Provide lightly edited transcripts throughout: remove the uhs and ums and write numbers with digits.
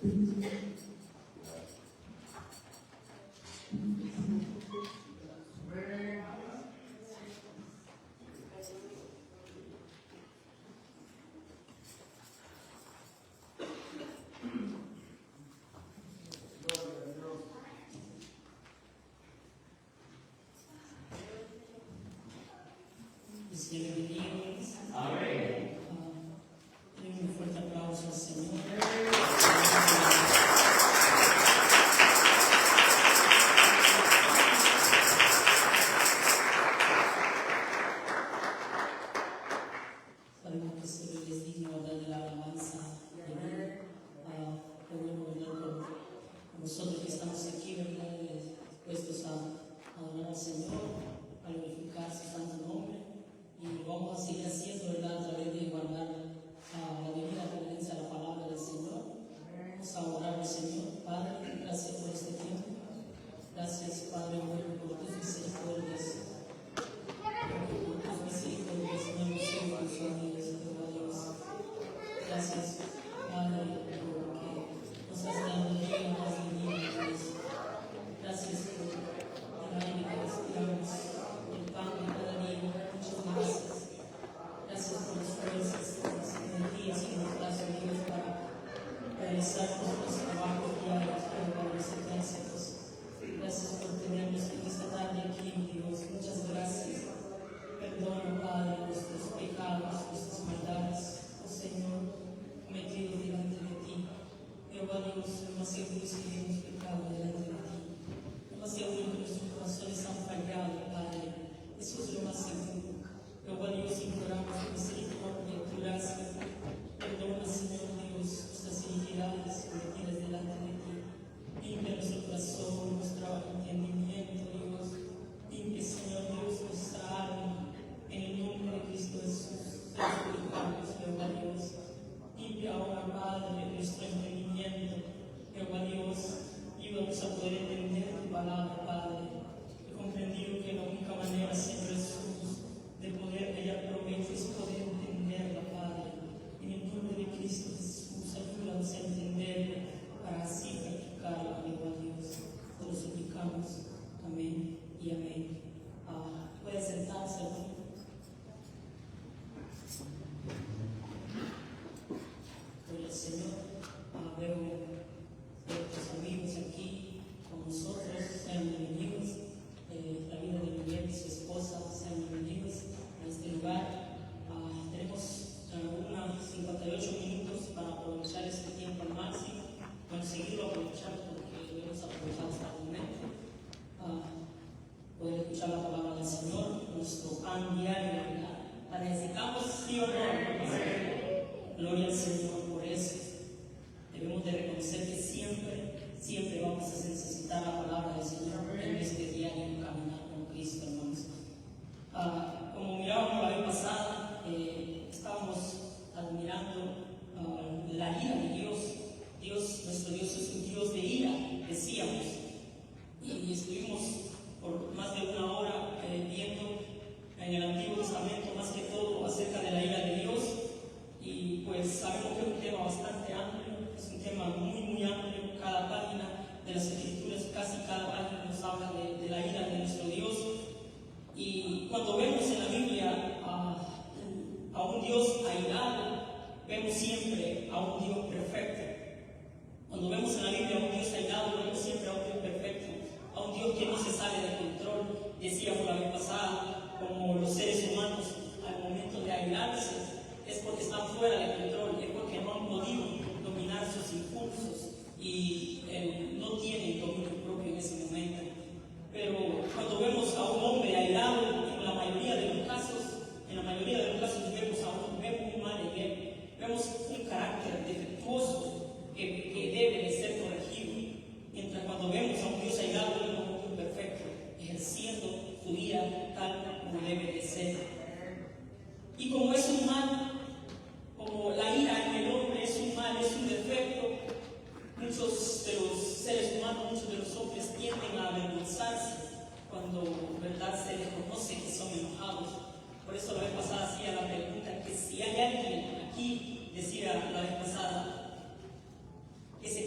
Bienvenidos. Amén. Un fuerte aplauso al Señor. Sabemos que solo Él es digno de la alabanza de Él. Qué bueno, ¿verdad? Por nosotros que estamos aquí, ¿verdad? Dispuestos a adorar al Señor, a glorificar su santo nombre. Y lo vamos a seguir haciendo, ¿verdad? A través de guardar la debida reverencia a la palabra del Señor. Vamos a orar al Señor. Padre, gracias por este tiempo. Gracias, Padre, por tus misericordias. Por tus misericordias, no hemos sido consumidos, Dios. Gracias, Padre, porque nos has dado un día más de vida, Dios. Gracias por el aire que respiramos, el pan de cada día. Muchas gracias. Gracias por las fuerzas, por las energías que nos das, Dios, para realizar nuestros trabajos diarios, para los ejércitos. Gracias por tenernos en esta tarde aquí, Dios. Muchas gracias. Perdona, Padre, nuestros pecados, nuestras maldades, oh Señor, cometidos delante de ti. Jehová Dios, demasiado que hemos pecado delante de ti. Demasiado que nuestros corazones han fallado, Padre. Eso es lo más seguro. Jehová Dios, imploramos tu misericordia, tu gracia. Perdona, Señor Dios, nuestras iniquidades cometidas delante de ti. Limpia nuestro corazón, nuestro entendimiento, Dios. Limpia, Señor Dios, nuestra alma. En el nombre de Cristo Jesús, te suplicamos, Jehová Dios. Limpia ahora, Padre, nuestro entendimiento. Jehová Dios, ayúdanos a poder entender tu palabra, Padre. He comprendido que la única manera, Señor Jesús, de poder hallar provecho es poder entenderla, Padre. En el nombre de Cristo Jesús, ayúdanos a entenderla para así practicarla, Jehová Dios. Te lo suplicamos. Amén y amén. Puede sentarse, ¿no? Gloria al Señor. Veo tus amigos aquí con nosotros, sean bienvenidos. La vida de Miguel y su esposa, sean bienvenidos a este lugar. Tenemos unos 58 minutos para aprovechar este tiempo al máximo. Bueno, seguirlo aprovechando porque lo hemos aprovechado hasta el momento. Poder escuchar la palabra del Señor, nuestro pan diario, ¿verdad? La necesitamos, sí o no. Gloria al Señor por eso. Debemos de reconocer que siempre vamos a necesitar la palabra del Señor en este diario caminar con Cristo, hermanos. Como mirábamos la vez pasada, estábamos admirando la ira de Dios. Nuestro Dios es un Dios de ira, decíamos. Y estuvimos por más de una hora viendo en el Antiguo Testamento más que todo acerca de la ira de Dios. Y pues sabemos que es un tema bastante amplio, es un tema muy amplio. Cada página de las Escrituras, casi cada página nos habla de la ira de nuestro Dios. Y cuando vemos en la Biblia a un Dios airado, vemos siempre a un Dios perfecto. Cuando vemos en la Biblia a un Dios airado, vemos siempre a un Dios perfecto, a un Dios que no se sale de control. Decíamos la vez pasada, como los seres humanos al momento de airarse, es porque están fuera de control, es porque no han podido dominar sus impulsos y no tienen dominio propio en ese momento. Pero cuando vemos a un hombre airado, en la mayoría de los casos vemos un mal en él, vemos un carácter defectuoso que debe de ser corregido. Mientras cuando vemos a un Dios airado, vemos a un Dios perfecto, ejerciendo su ira tal como debe de ser. Y como es un mal, como la ira en el hombre es un mal, es un defecto, muchos de los seres humanos, muchos de los hombres tienden a avergonzarse cuando verdad se les conoce que son enojados. Por eso la vez pasada hacía la pregunta que si hay alguien aquí, decía la vez pasada, que se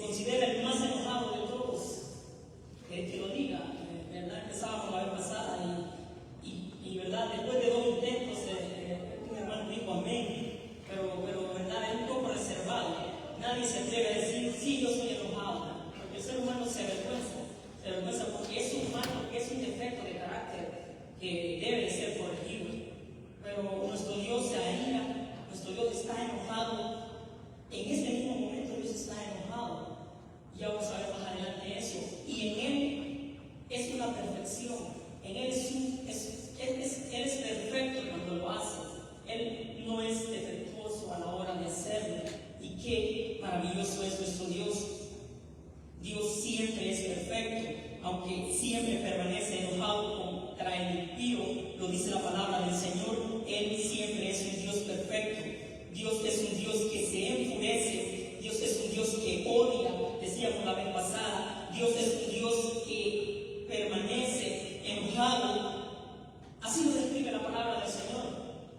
la perfección. En Él Él es perfecto cuando lo hace. Él no es defectuoso a la hora de hacerlo. Y qué maravilloso es nuestro Dios. Dios siempre es perfecto, aunque siempre permanece enojado contra el impío. Lo dice la palabra del Señor. Él siempre es un Dios perfecto. Dios es un Dios que se enfurece. Dios es un Dios que odia. Decíamos la vez pasada, Dios es un Dios que permanece enojado. Así lo describe la palabra del Señor.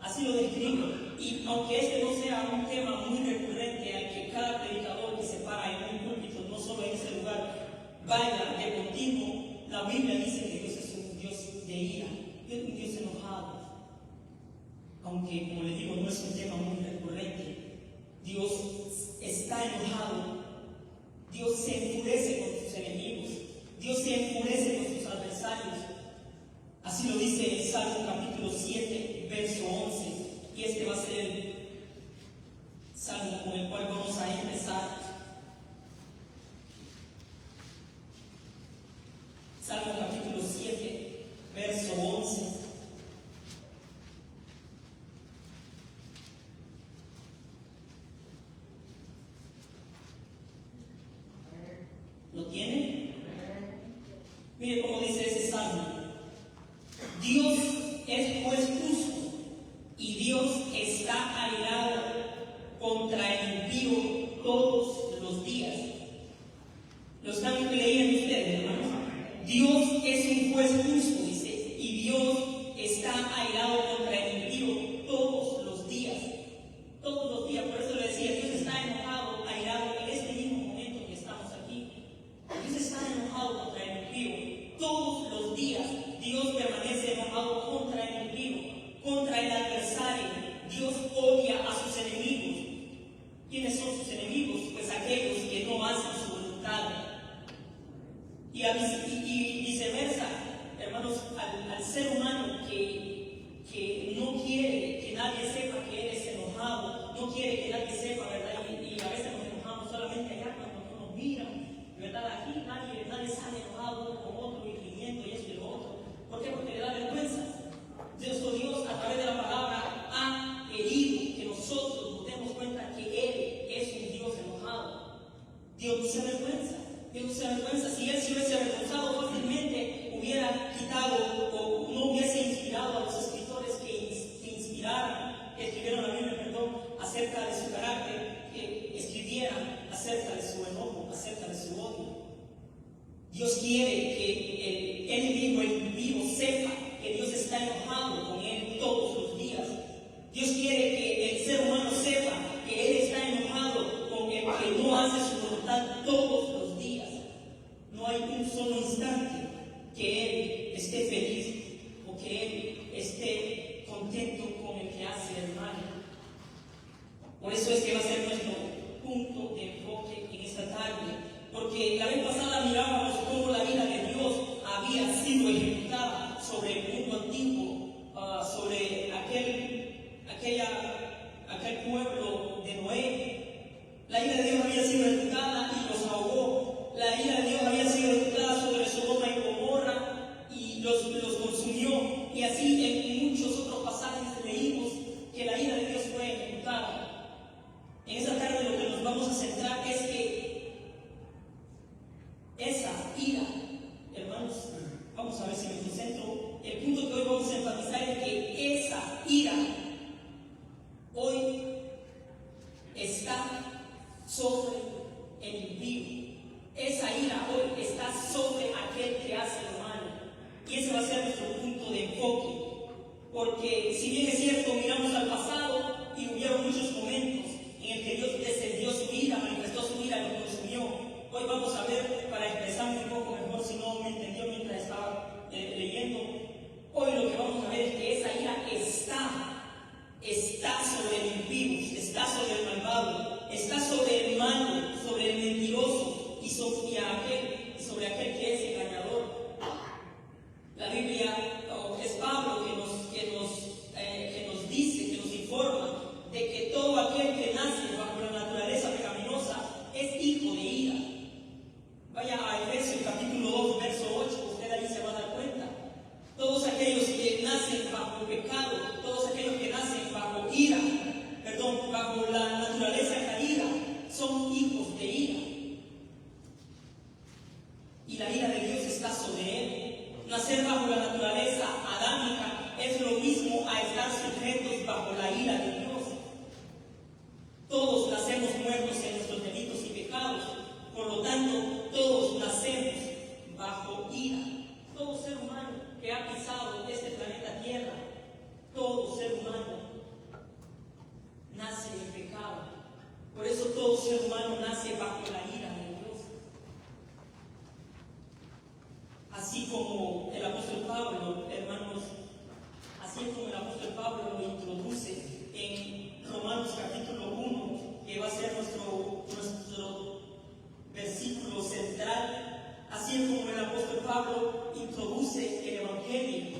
Así lo describe. Y aunque este no sea un tema muy recurrente al que cada predicador que se para en un púlpito, no solo en ese lugar, vaya de continuo, la Biblia dice que Dios es un Dios de ira. Dios es un Dios enojado. Aunque, como les digo, no es un tema muy recurrente. Dios está enojado. Dios se enfurece con sus enemigos. Dios se enfurece con sus adversarios. Así lo dice el Salmo capítulo 7, verso 11. Y este va a ser el salmo con el cual vamos a empezar. Salmo capítulo 7, verso 11. ¿Lo tiene? Mire cómo dice ese salmo. Dios es juez justo y Dios está airado contra el impío todos los días. ¿Lo están leyendo ustedes, hermanos? Dios es un juez justo, dice, y Dios está airado contra el impío todos los días. Todos los días, por eso le decía, Dios está enojado, airado en este mismo momento que estamos aquí. Dios está enojado contra el impío. Todos los días Dios permanece enojado contra el impío, contra el adversario. Dios odia a sus enemigos. ¿Quiénes son sus enemigos? Pues aquellos que no hacen su voluntad. Y viceversa, hermanos, al ser humano que no quiere que nadie sepa que él es enojado, no quiere que nadie sepa, ¿verdad? Y a veces nos enojamos solamente allá cuando nos miran, ¿verdad? Aquí nadie sale enojado uno con otro y riendo y eso y lo otro. ¿Por qué? Porque le da vergüenza. Dios a través de la palabra ha querido que nosotros nos demos cuenta que Él es un Dios enojado. Dios no se avergüenza. Dios no se avergüenza. Si Él se hubiese avergonzado fácilmente, hubiera quitado o no hubiese inspirado a los escritores que escribieron la Biblia, acerca de su carácter, que escribieran acerca de su enojo, acerca de su odio. Dios quiere que el enemigo, el impío, sepa que Dios está enojado con él todos los días. Dios quiere que el ser humano sepa que Él está enojado con el que no hace su voluntad todos los días. No hay un solo instante que Él esté feliz o que Él esté contento con el que hace el mal. Por eso es que va a ser nuestro punto de enfoque en esta tarde. Porque la vez pasada mirábamos cómo la vida de Dios había sido ejecutada sobre el mundo antiguo, sobre aquel pueblo de Noé. La ira de Dios había sido ejecutada y los ahogó. La ira de Dios había sido ejecutada sobre Sodoma y Gomorra y los consumió. Y así en muchos otros pasajes leímos que la ira de Dios fue ejecutada. En esta tarde lo que nos vamos a centrar es que esa ira, hermanos, vamos a ver si me concentro. El punto que hoy vamos a enfatizar es que esa ira hoy está sobre el impío. Esa ira hoy está sobre aquel que hace lo malo. Y ese va a ser nuestro punto de enfoque. Porque si bien es cierto, miramos al pasado y hubieron muchos momentos en el que Dios descendió su ira, manifestó su ira, lo consumió. Hoy vamos a ver, para expresarme un poco mejor, si no me entendió mientras estaba leyendo, hoy lo que vamos a ver es que esa ira está sobre el impío, está sobre el malvado, está sobre el malo, sobre el mentiroso y sobre aquel que es engañador. La Biblia, es Pablo que nos dice, que nos ser humano nace bajo la ira de Dios. Así como el apóstol Pablo, hermanos, así es como el apóstol Pablo lo introduce en Romanos capítulo 1, que va a ser nuestro versículo central. Así es como el apóstol Pablo introduce el Evangelio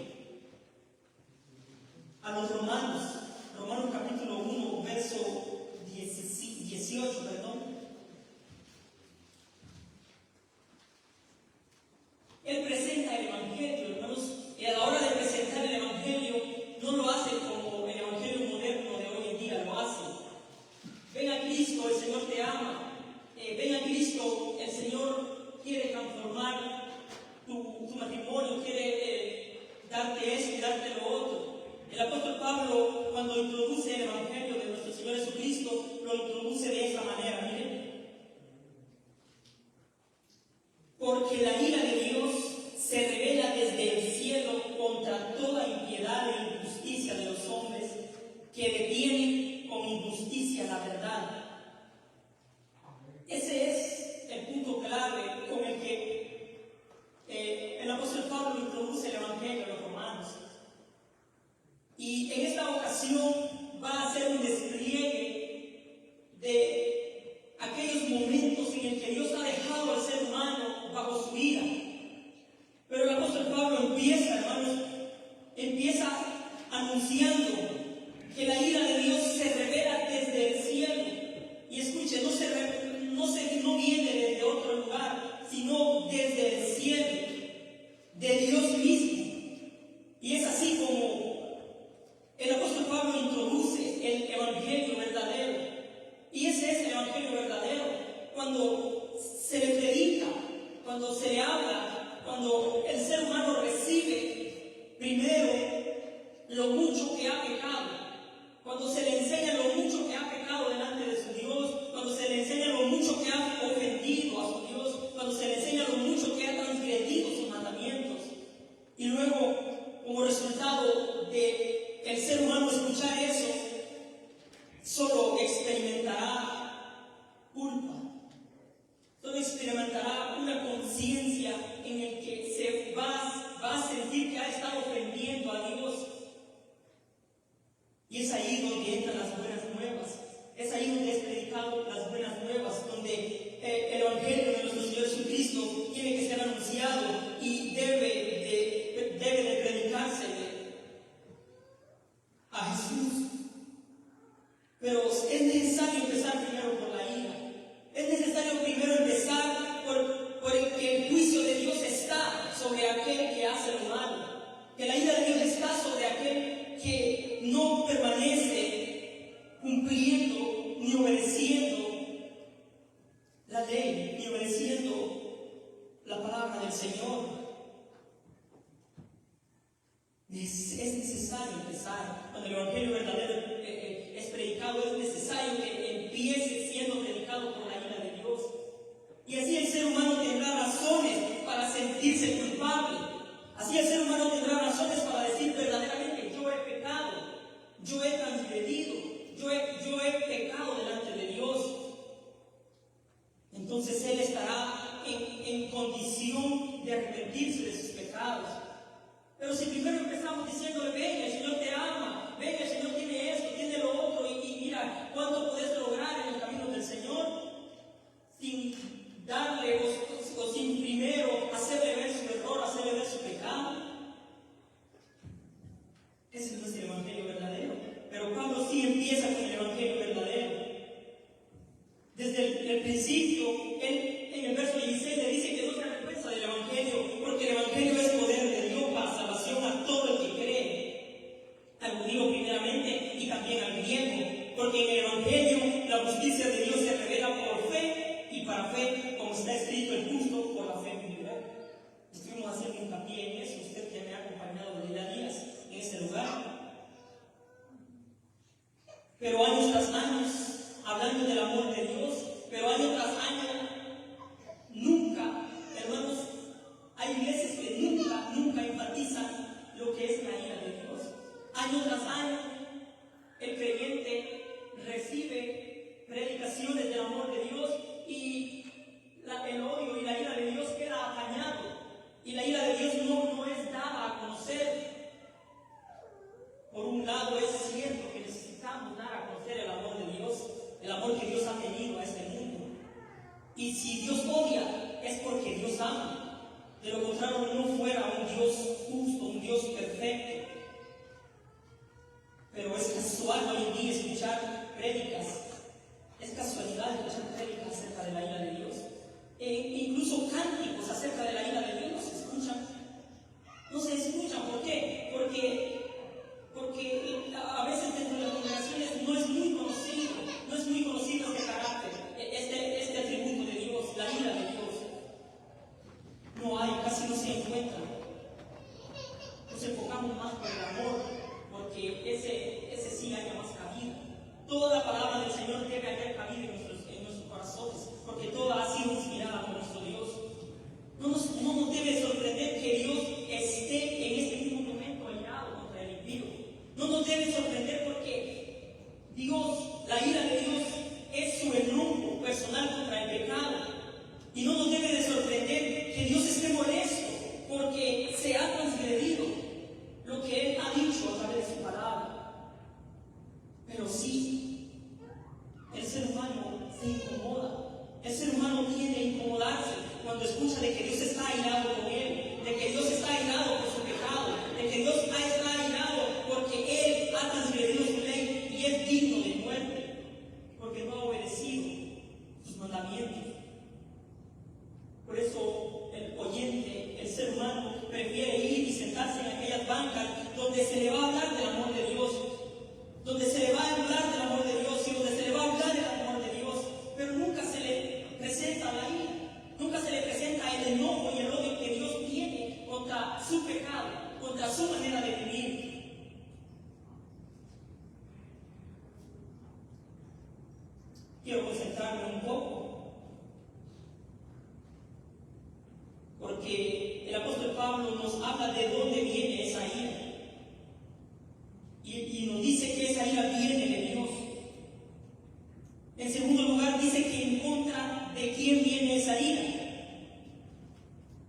a los romanos. Romanos capítulo 1, verso 18, perdón. Él presenta el Evangelio, hermanos, y a la hora de presentar el Evangelio, no lo hace como el Evangelio moderno de hoy en día lo hace. Ven a Cristo, el Señor te ama. Ven a Cristo, el Señor quiere transformar tu matrimonio, quiere darte esto y darte lo otro. El apóstol Pablo, cuando introduce el Evangelio de nuestro Señor Jesucristo, lo introduce de esta manera, miren. Porque la ira de Dios se revela desde el cielo contra toda impiedad e injusticia de los hombres que detienen con injusticia la verdad. Ese es el punto clave con el que el apóstol Pablo introduce el Evangelio a los romanos. Y en esta ocasión va a hacer un despliegue de aquellos momentos en el que Dios ha dejado al ser humano bajo su ira. Pero el apóstol Pablo empieza anunciando que la ira de Dios se revela desde el cielo. Y escuche, no viene desde otro lugar, sino desde el cielo, de Dios mismo. Y es así como el apóstol Pablo introduce el Evangelio verdadero. Y ese es el Evangelio verdadero. Cuando se le predica, cuando se le habla, cuando el ser humano recibe primero lo mucho que ha pecado, cuando se le enseña lo mucho que ha pecado delante de su Dios, cuando se le enseña lo mucho que ha ofendido a su Dios, cuando se le enseña lo mucho que ha transgredido sus mandamientos, y luego, como resultado de el ser humano escuchar eso, solo experimentará culpa, solo experimentará una conciencia en el que se va a sentir que ha estado ofendiendo a Dios. Y es ahí donde entran las buenas nuevas, es ahí donde es predicado las buenas nuevas, donde el Evangelio de nuestro Señor Jesucristo tiene que ser anunciado y debe de predicarse a Jesús. Pero es necesario empezar primero por la ira. Es necesario primero empezar por el que el juicio de Dios está sobre aquel que hace lo malo. Que la ira de Dios está sobre aquel que no permanece cumpliendo ni obedeciendo la ley, ni obedeciendo la palabra del Señor. Es necesario empezar. Cuando el Evangelio verdadero es predicado, es necesario que empiece siendo predicado por la ira de Dios. Y así el ser humano tendrá razones para sentirse culpable. Así el ser humano tendrá razones para decir verdaderamente: yo he pecado, yo he transgredido, yo he pecado delante de Dios. Entonces él estará en condición de arrepentirse de sus pecados. Pero si primero empezamos diciéndole: ven, el Señor te ama, ven, el Señor tiene esto, tiene lo otro, y mira cuánto puedes lograr en los caminos del Señor, sin darle o sin primero hacerle ver su error, hacerle ver su pecado. Ese no es el Evangelio verdadero. Pero Pablo sí empieza con el Evangelio verdadero. Desde el principio, él en el verso 16 le dice que no se avergüenza del Evangelio, porque el Evangelio es poder de Dios para salvación a todo el que cree, al judío primeramente y también al griego, porque en el Evangelio la justicia de Dios se revela por fe, y para fe, como está escrito, el justo por la fe vivirá. Estuvimos haciendo hincapié en eso, usted que me ha acompañado desde días en ese lugar. Pero años tras años, hablando del amor de Dios, pero año tras año, nunca, hermanos, hay iglesias que nunca De lo contrario, no fuera un Dios justo, un Dios perfecto. Pero es casual hoy en día escuchar prédicas. Es casualidad escuchar prédicas acerca de la ira de Dios. Incluso cánticos acerca de la ira de Dios se escuchan. No se escuchan. ¿Por qué? Porque a veces dentro de las congregaciones no es muy conocido este carácter, este atributo de Dios, la ira de Dios. No hay, casi no se encuentra. Nos enfocamos más por el amor, porque ese sí haya más cabida. Toda la palabra del Señor debe haber cabida en nuestros corazones, porque toda ha sido inspirada por nuestro Dios. No nos debe sorprender que Dios esté en este mismo momento airado contra el impío. No nos debe sorprender porque Dios, la ira de Dios, es su enojo personal contra el pecado. Y no nos debe de sorprender que Dios esté molesto porque se ha transgredido lo que Él ha dicho a través de su palabra. Pero sí, el ser humano se incomoda. El ser humano tiende a incomodarse cuando escucha de que Dios está airado con él, de que Dios está airado por su pecado, de que Dios está airado porque Él ha transgredido su ley y es digno de muerte, porque no ha obedecido sus mandamientos. Por eso el oyente, el ser humano, prefiere ir y sentarse en aquellas bancas donde se le va a hablar del amor de Dios, donde se le va a hablar del amor de Dios y donde se le va a hablar del amor de Dios, pero nunca se le presenta la ira, nunca se le presenta el enojo y el odio que Dios tiene contra su pecado, contra su manera de vivir. Quiero concentrarme un poco, porque el apóstol Pablo nos habla de dónde viene esa ira. Y nos dice que esa ira viene de Dios. En segundo lugar, dice que en contra de quién viene esa ira.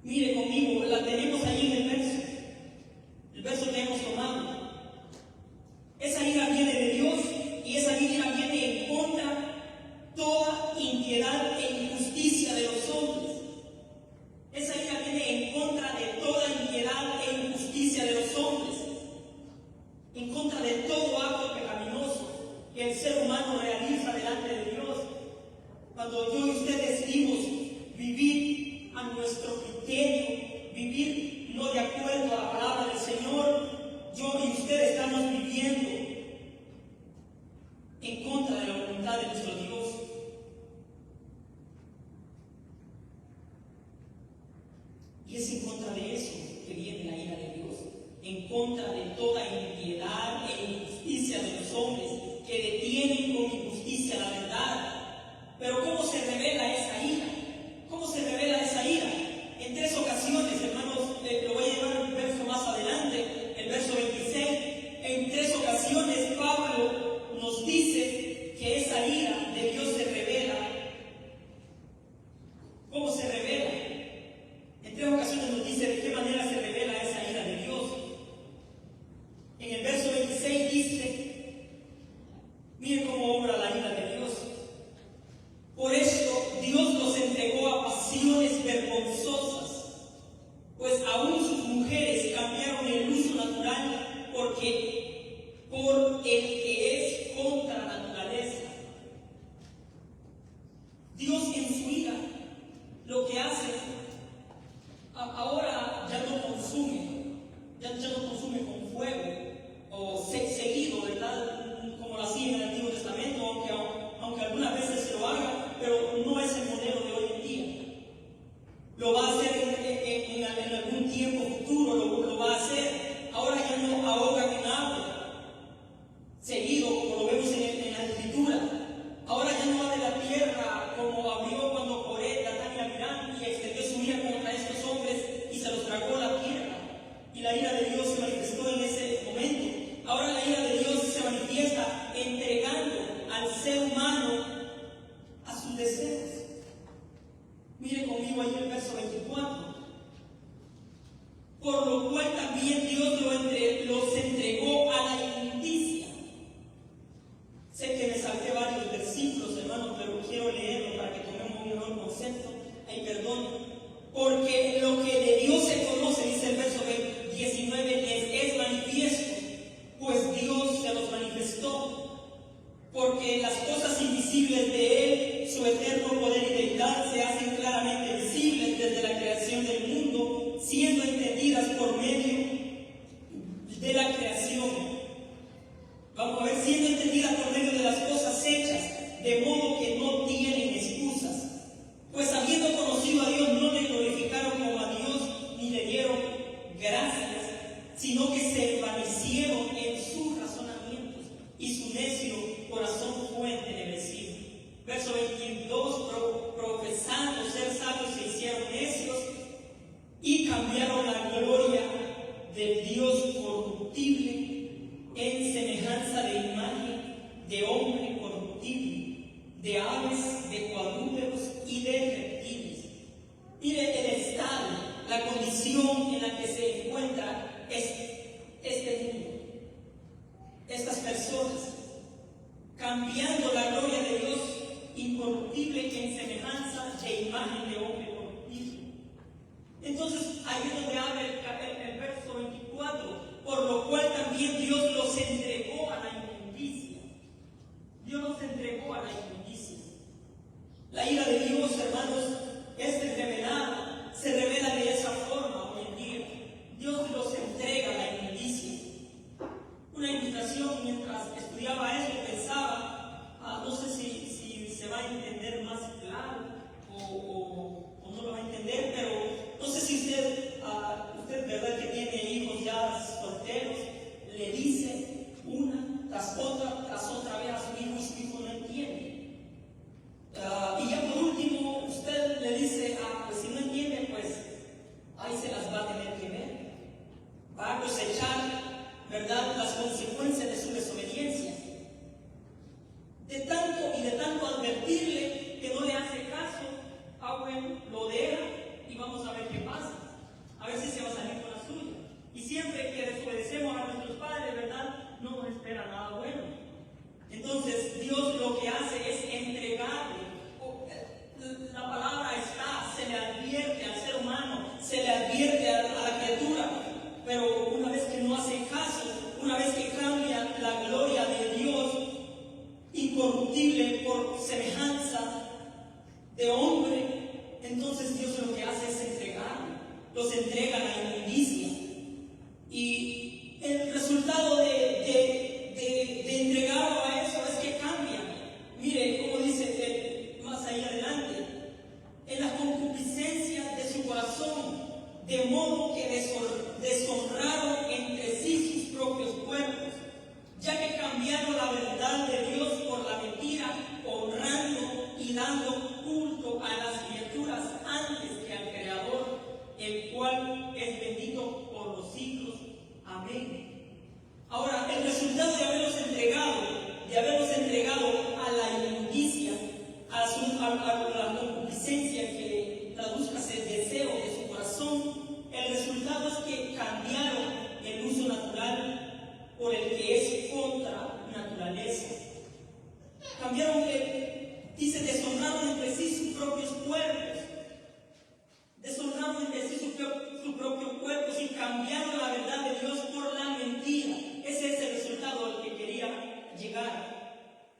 Mire conmigo, la tenemos ahí en el verso que hemos tomado. Esa ira viene de Dios y esa ira viene en contra de toda impiedad e injusticia de los hombres. Esa ira viene en contra de toda impiedad e injusticia de los hombres, en contra de todo acto pecaminoso que el ser humano realiza delante de Dios. Cuando yo y usted decidimos vivir a nuestro criterio, vivir no de acuerdo a la palabra del Señor, yo y usted estamos viviendo en contra de la voluntad de nuestro Dios. Y es en contra de eso que viene la ira de Dios, en contra de toda impiedad e injusticia de los hombres que detienen con injusticia la verdad. Pero ¿cómo se revela esa ira? ¿Cómo se revela esa ira? En tres ocasiones, hermanos, lo voy a llevar un verso más adelante, el verso 26. En tres ocasiones Pablo nos dice que esa ira de Dios se revela. ¿Cómo se revela? En tres ocasiones nos dice de qué manera se revela esa ira de Dios. En el verso 26 dice, miren cómo obra la ira de Dios. Por esto Dios los entregó a pasiones vergonzosas, pues aún sus mujeres cambiaron el uso natural por el que es contra la naturaleza. Dios en su ira lo que hace ahora ya no consume con fuego o seguido, ¿verdad? Como lo hacía en el Antiguo Testamento, aunque algunas veces se lo haga, pero no es el modelo de hoy en día. Lo va a hacer en algún tiempo futuro, lo va a hacer. Ahora ya no ahogan en agua seguido, como lo vemos en la Escritura. Ahora ya no va de la tierra como abrió cuando Coré, Datán y Abiram, y extendió su ira contra estos hombres y se los tragó la tierra. Y la ira de Dios se manifestó en ese momento. Ahora la ira de Dios se manifiesta entregando al ser humano a sus deseos. Mire conmigo ahí el verso 24. Por lo cual también Dios los entregó a la injusticia. Sé que me salté varios versículos, hermanos, pero quiero leerlo para que tomemos un mejor concepto. Ay, perdón. porque lo que de Dios se conoce, dice el verso 19, les es manifiesto, pues Dios se los manifestó, porque las cosas invisibles de Él, su eterno poder y deidad, se hacen claramente visibles desde la creación del mundo, siendo entendidas por medio de la creación. Vamos a ver, siendo entendidas por medio de las cosas hechas, de modo que no tienen excusas. Pues habiendo conocido a Dios, no le glorificaron como a Dios, ni le dieron gracias, sino que se envanecieron en sus razonamientos, y su necio corazón fue entenebrecido. Verso 22, profesando ser sabios, se hicieron necios, y cambiaron la gloria del Dios corruptible en semejanza de imagen de hombre corruptible, de aves, de cuadrúpedos y de reptiles. Mire el estado, la condición en la que se encuentra este mundo, estas personas, cambiando la gloria de Dios incorruptible en semejanza de imagen de hombre corruptible. Entonces, ahí es donde habla el verso 24, por lo cual también Dios los entregó a la inmundicia. Dios los entregó a la inmundicia. La ira de Dios, hermanos, es revelada, se revela de esa forma hoy en día. Dios los entrega a la inmundicia. Una invitación, mientras estudiaba eso, pensaba, no sé si se va a entender más claro o no lo va a entender, pero no sé si usted, verdad que tiene hijos ya solteros, le dice una tras otra vez a su hijo y su hijo no entiende. Y ya por último, usted le dice, pues si no entiende, pues ahí se las va a tener que ver. Va a cosechar, ¿verdad?, las consecuencias de su desobediencia. De tanto advertirle que no le hace caso, bueno, lo deja y vamos a ver qué pasa. A ver si se va a salir con la suya. Y siempre que desobedecemos a nuestros padres, ¿verdad?, no nos espera nada bueno. Entonces, Dios lo que hace es entregarle. La palabra está, se le advierte al ser humano, se le advierte a la criatura, pero una vez que no hace caso, una vez que cambia la gloria de Dios incorruptible por semejanza de hombre, entonces Dios lo que hace es entregarlo, los entrega a la inmundicia. Y el resultado de entregarlo a eso es que cambia. Mire cómo dice más ahí adelante, en la concupiscencia de su corazón, de modo que deshonraron entre sí sus propios cuerpos, ya que cambiaron la verdad de Dios por la mentira, honrando y dando culto a las criaturas antes que al Creador, el cual es bendito por los siglos. Amén. Ahora, el resultado de haberlos entregado a la inmundicia, a la concupiscencia, que traduzcase el deseo de su corazón, el resultado es que cambiaron el uso natural por el que es contra naturaleza. Cambiaron dice, deshonraron entre sí sus propios cuerpos. Deshonraron entre sí sus propios cuerpos y cambiaron la verdad de Dios por la mentira. Ese es el resultado al que quería llegar.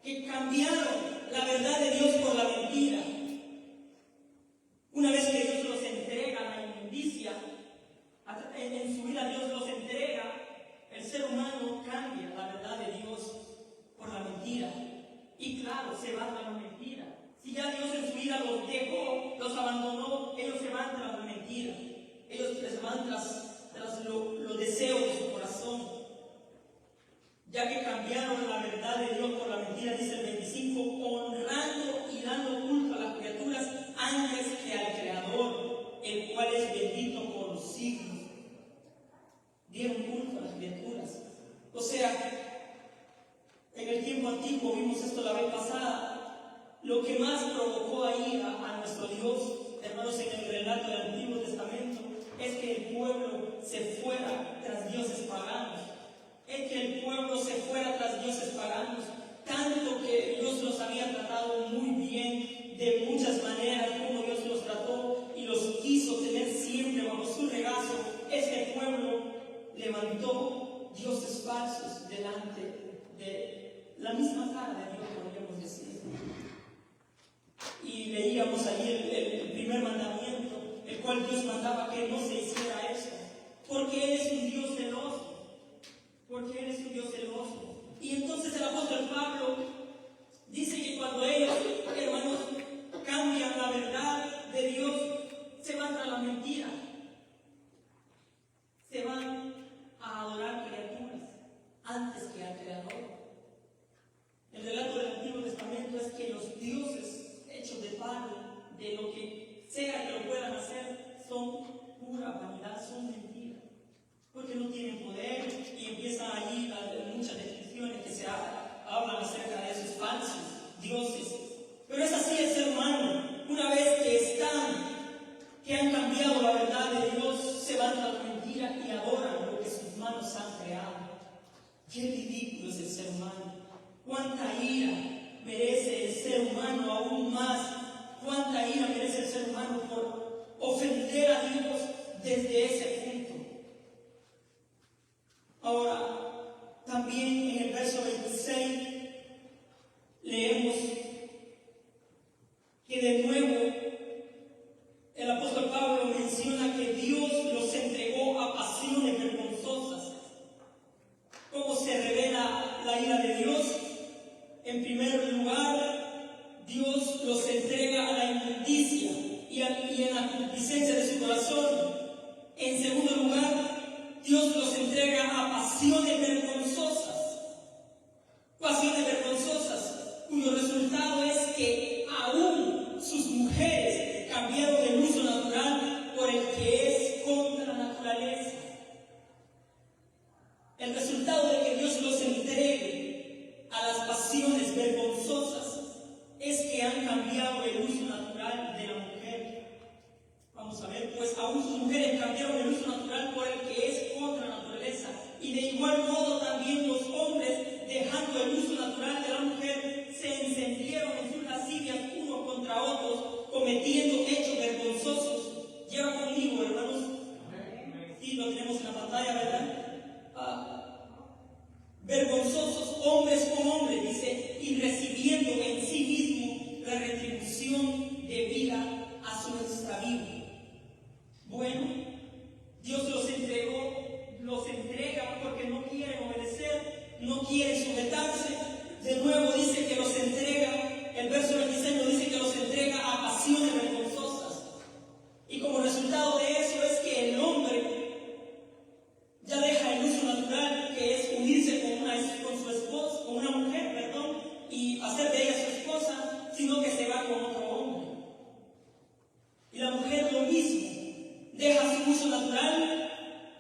Que cambiaron la verdad de Dios por la mentira. Una vez que Dios los entrega a la inmundicia, en su vida Dios los entrega, el ser humano cambia la verdad de Dios por la mentira. Y claro, se van a la mentira. Si ya Dios en su vida los dejó, los abandonó, ellos se van tras la mentira. Ellos se van tras los deseos de su corazón. Ya que cambiaron la verdad de Dios por la mentira, dice el 25, honrando y dando culto a las criaturas antes que al Creador, el cual es bendito por los siglos. Dieron culto a las criaturas. O sea, en el tiempo antiguo, vimos esto la vez pasada, lo que más provocó ahí a nuestro Dios, hermanos, en el relato del Antiguo Testamento, es que el pueblo se fuera tras dioses paganos. Es que el pueblo se fuera tras dioses paganos, tanto que Dios los había tratado muy bien, de muchas maneras, como Dios los trató y los quiso tener rebaño, bajo su regazo, este pueblo levantó dioses falsos delante de la misma cara de Dios, podríamos decir. Y leíamos ahí el primer mandamiento, el cual Dios mandaba que no se hiciera eso, porque Él es un Dios celoso, porque Él es un Dios celoso. Y entonces el apóstol Pablo dice que cuando ellos, hermanos, cambian la verdad de Dios, se van tras la mentira, se van a adorar criaturas antes que al Creador. El relato del Antiguo Testamento es que los dioses hechos de barro, de lo que sea que lo puedan hacer, son pura vanidad, son mentiras, porque no tienen poder, y empiezan allí muchas descripciones que se hablan acerca de esos falsos dioses. Pero es así el ser humano. Una vez que han cambiado la verdad de Dios, se van a la mentira y adoran lo que sus manos han creado. Qué ridículo es el ser humano. Cuánta ira merece el ser humano aún más. Cuánta ira merece el ser humano por ofender a Dios desde ese punto. Ahora, también en el verso 26 leemos que de nuevo el apóstol Pablo menciona que Dios los entregó a pasiones vergonzosas. ¿Cómo se revela la ira de Dios? En primer lugar, Dios los entrega a la inmundicia y en la concupiscencia de su corazón. En segundo lugar, Dios los entrega a pasiones vergonzosas. Pasiones vergonzosas, cuyo resultado es que aún sus mujeres cambiaron el uso natural por el que es contra la naturaleza. El resultado de que Dios los entregue a las pasiones vergonzosas es que han cambiado el uso natural de la mujer. Vamos a ver, pues aún sus mujeres cambiaron el uso natural por el que es contra la naturaleza. Y de igual modo también los hombres, dejando el uso natural de la mujer, se encendieron en sus lascivias unos contra otros, cometiendo hechos vergonzosos. Lleva conmigo, hermanos. Sí, lo tenemos en la pantalla, ¿verdad? Vergonzosos hombres con hombres, dice, y recibiendo en sí mismo la retribución debida a su extravío. Bueno, Dios los entrega porque no quieren obedecer, no quieren sujetarse. De nuevo dice que los entrega, el verso 26 nos dice que los entrega a pasiones vergonzosas. Y como resultado de eso es que el hombre ya deja el uso natural, que es unirse con su esposa, con una mujer, perdón, y hacer de ella su esposa, sino que se va con otro hombre. Y la mujer lo mismo, deja su uso natural,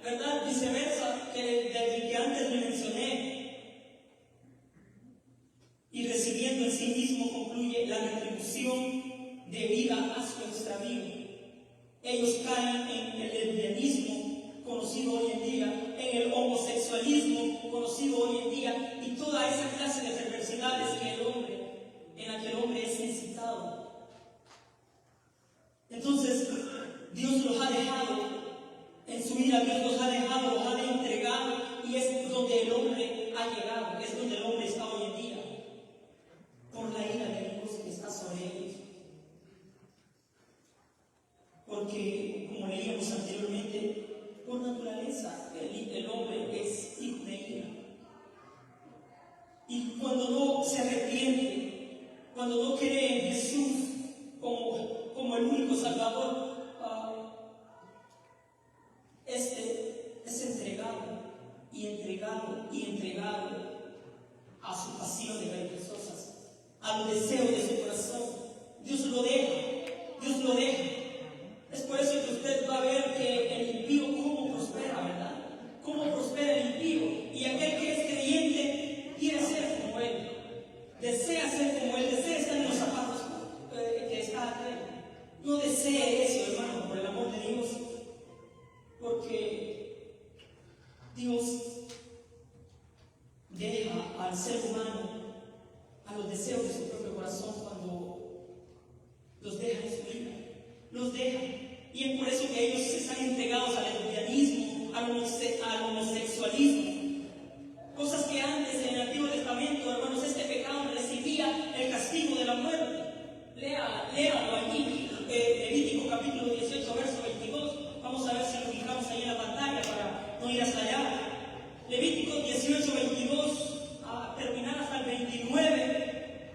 ¿verdad? Viceversa, del que antes le mencioné. Y recibiendo en sí mismo concluye la retribución debida a su extravío. Ellos caen en el lesbianismo conocido hoy en día, en el homosexualismo conocido hoy en día, y toda esa clase de perversidades en la que el hombre es incitado. Entonces, Dios los ha dejado, en su ira Dios los ha dejado, los ha entregado, y es donde el hombre ha llegado, es donde el hombre está hoy en día, por la ira de Dios que está sobre ellos. Porque, como leíamos anteriormente, por naturaleza el hombre es hijo de ira. Y cuando no se arrepiente, cuando no cree en Jesús como el único Salvador, es entregado a sus pasiones vergonzosas, a los deseos de su corazón. Dios lo deja. Es por eso que usted va a ver que el impío cómo prospera, ¿verdad? Cómo prospera el impío. Y aquel que es creyente quiere ser como él. Desea ser como él, desea estar en los zapatos que está él. No desee eso, hermano, por el amor de Dios. Porque Dios deja al ser humano a los deseos de su propio corazón cuando los deja en su vida. Los deja. Y es por eso que ellos están entregados al lesbianismo, al homosexualismo. Cosas que antes en el Antiguo Testamento, hermanos, este pecado recibía el castigo de la muerte. Léalo allí, Levítico capítulo 18, verso 22. Vamos a ver si lo fijamos ahí en la pantalla para no ir hasta allá. Levítico 18, 22, a terminar hasta el 29,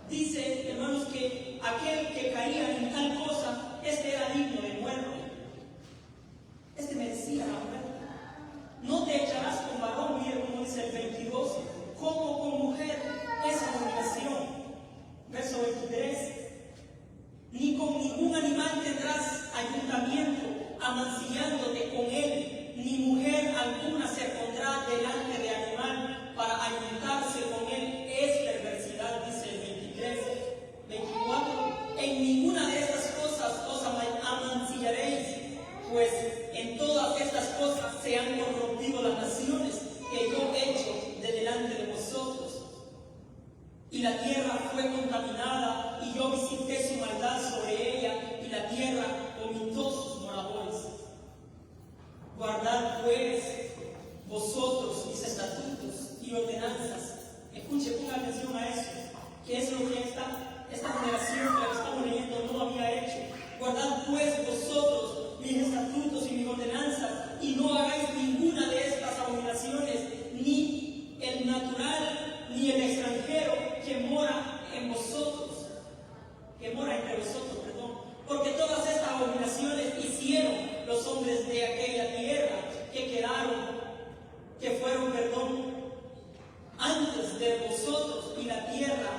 dice, hermanos, que aquel que caía en tal cosa, este era digno de muerte. Este merecía la muerte. No te echarás con varón, mire como dice el 22, como con mujer es abominación. Verso 23. Ni con ningún animal tendrás ayuntamiento, amancillándote con él, ni mujer alguna se pondrá delante de animal para ayuntarse con él. Es perversidad, dice el 23. 24. En ninguna de estas cosas os amancillaréis, pues en todas estas cosas se han corrompido las naciones que yo he hecho de delante de vosotros. Y la tierra fue contaminada, y yo visité su maldad sobre ella, y la tierra vomitó sus moradores. Guardad pues vosotros mis estatutos y ordenanzas. Escuche, ponga atención a eso, que es lo que esta generación que estamos leyendo no había hecho. Guardad pues vosotros mis estatutos y mis ordenanzas, y no hagáis ninguna de estas abominaciones, ni el natural, ni el extranjero que mora en vosotros, porque todas estas abominaciones hicieron los hombres de aquella tierra, que fueron, antes de vosotros, y la tierra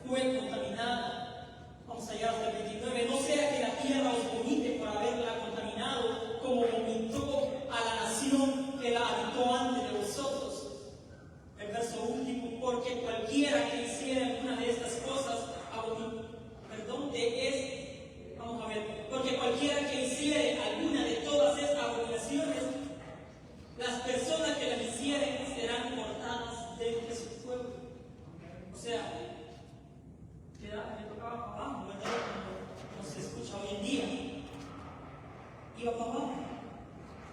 fue contaminada. Vamos allá hasta el 29. No sea que la tierra os vomite por haberla contaminado, como vomitó a la nación que la habitó antes de vosotros. El verso último, porque cualquiera que hiciera alguna de estas cosas, porque cualquiera que hiciera alguna de todas estas abominaciones, las personas que las hicieren serán cortadas de entre su pueblo. O sea, me tocaba para abajo, ¿verdad? Como se escucha hoy en día. Iba para abajo.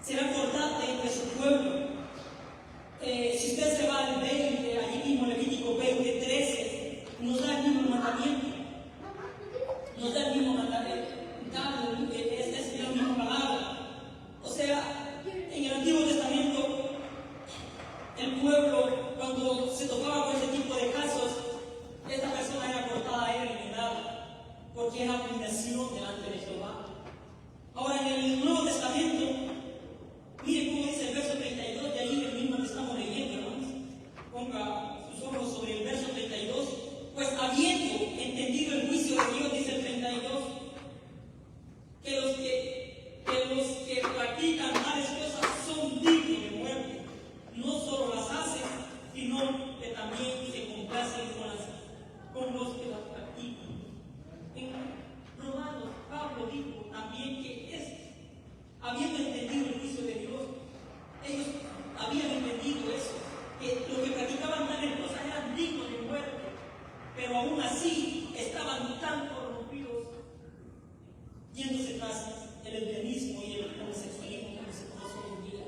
Serán cortadas de entre su pueblo. Si usted se va al 20, allí mismo Levítico 20, 13, nos da el mismo mandamiento. Nos da el mismo mandamiento. Es la misma palabra. O sea, en el Antiguo Testamento, el pueblo, cuando se tocaba con ese tipo de casos, esta persona era cortada, era eliminada, porque es abominación delante de Jehová. Ahora, en el Nuevo Testamento, mire cómo dice el verso 32, de ahí el mismo que estamos leyendo, hermanos. Ponga sus ojos sobre el verso 32. Pues habiendo entendido el juicio de Dios, dice el 32, que los que practican tales cosas son dignos de muerte. No solo las hacen, sino que también se complacen con los que las practican. En Romanos, Pablo dijo también que habiendo entendido el juicio de Dios, ellos habían entendido eso, que los que practicaban tales cosas eran dignos de muerte, pero aún así estaban tan corrompidos, yéndose tras el lesbianismo y el homosexualismo que se conoce hoy en día.